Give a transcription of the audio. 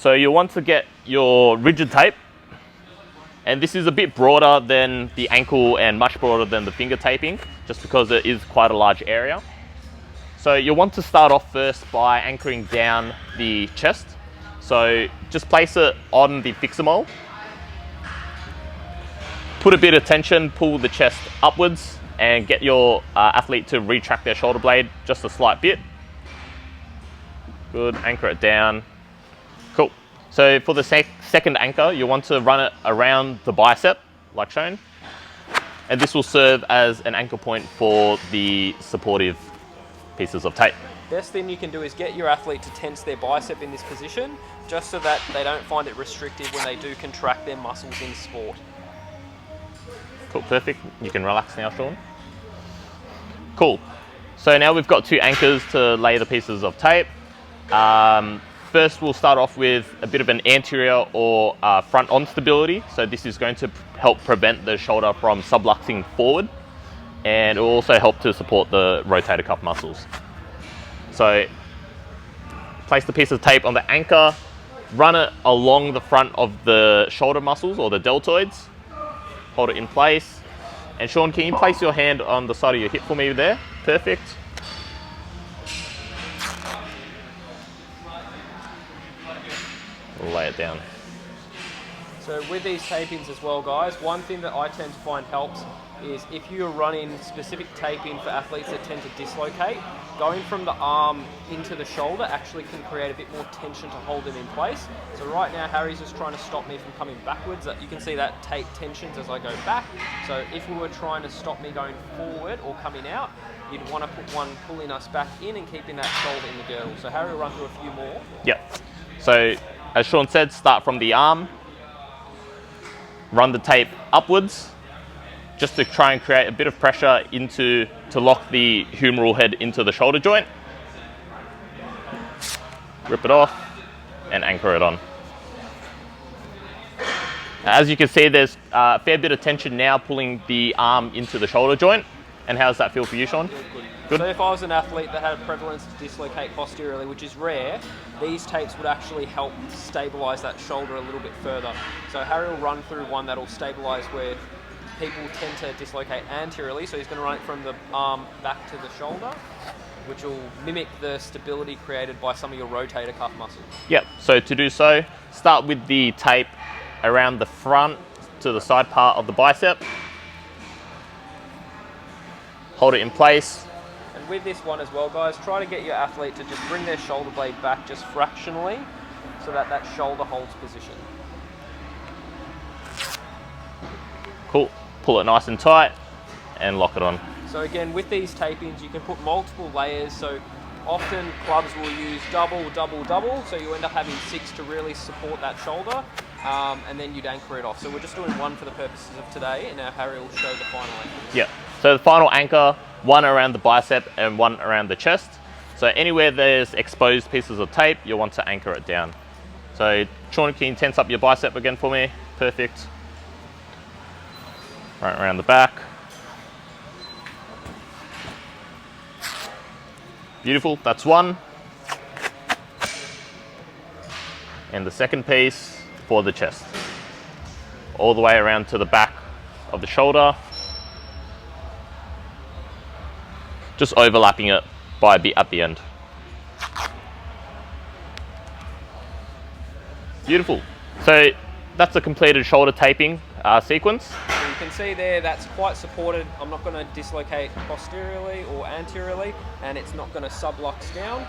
So you'll want to get your rigid tape, and this is a bit broader than the ankle and much broader than the finger taping, just because it is quite a large area. So you'll want to start off first by anchoring down the chest. So just place it on the Fix-A-Mole. Put a bit of tension, pull the chest upwards, and get your athlete to retract their shoulder blade just a slight bit. Good, anchor it down. Cool. So for the second anchor, you want to run it around the bicep, like shown. And this will serve as an anchor point for the supportive pieces of tape. Best thing you can do is get your athlete to tense their bicep in this position, just so that they don't find it restrictive when they do contract their muscles in sport. Cool, perfect. You can relax now, Sean. Cool. So now we've got 2 anchors to lay the pieces of tape. First, we'll start off with a bit of an anterior or front-on stability. So this is going to help prevent the shoulder from subluxing forward, and it will also help to support the rotator cuff muscles. So place the piece of tape on the anchor, run it along the front of the shoulder muscles or the deltoids, hold it in place. And Sean, can you place your hand on the side of your hip for me there? Perfect. Lay it down. So with these tapings as well, guys, one thing that I tend to find helps is if you're running specific taping for athletes that tend to dislocate, going from the arm into the shoulder actually can create a bit more tension to hold them in place. So right now, Harry's just trying to stop me from coming backwards. You can see that tape tensions as I go back. So if we were trying to stop me going forward or coming out, you'd want to put one pulling us back in and keeping that shoulder in the girdle. So Harry will run through a few more. Yep. So as Sean said, start from the arm, run the tape upwards, just to try and create a bit of pressure to lock the humeral head into the shoulder joint. Rip it off and anchor it on. As you can see, there's a fair bit of tension now pulling the arm into the shoulder joint. And how does that feel for you, Sean? Good. So if I was an athlete that had a prevalence to dislocate posteriorly, which is rare, these tapes would actually help stabilise that shoulder a little bit further. So Harry will run through one that will stabilise where people tend to dislocate anteriorly. So he's going to run it from the arm back to the shoulder, which will mimic the stability created by some of your rotator cuff muscles. Yep, so to do so, start with the tape around the front to the side part of the bicep. Hold it in place. And with this one as well, guys, try to get your athlete to just bring their shoulder blade back just fractionally so that that shoulder holds position. Cool. Pull it nice and tight and lock it on. So again, with these tapings, you can put multiple layers. So often clubs will use double. So you end up having 6 to really support that shoulder. And then you'd anchor it off. So we're just doing one for the purposes of today, and now Harry will show the final anchor. Yeah. So the final anchor, one around the bicep and one around the chest. So anywhere there's exposed pieces of tape, you'll want to anchor it down. So Sean, can you tense up your bicep again for me? Perfect. Right around the back. Beautiful, that's one. And the second piece for the chest. All the way around to the back of the shoulder. Just overlapping it by a bit at the end. Beautiful. So that's a completed shoulder taping sequence. So you can see there that's quite supported. I'm not going to dislocate posteriorly or anteriorly, and it's not going to sublux down.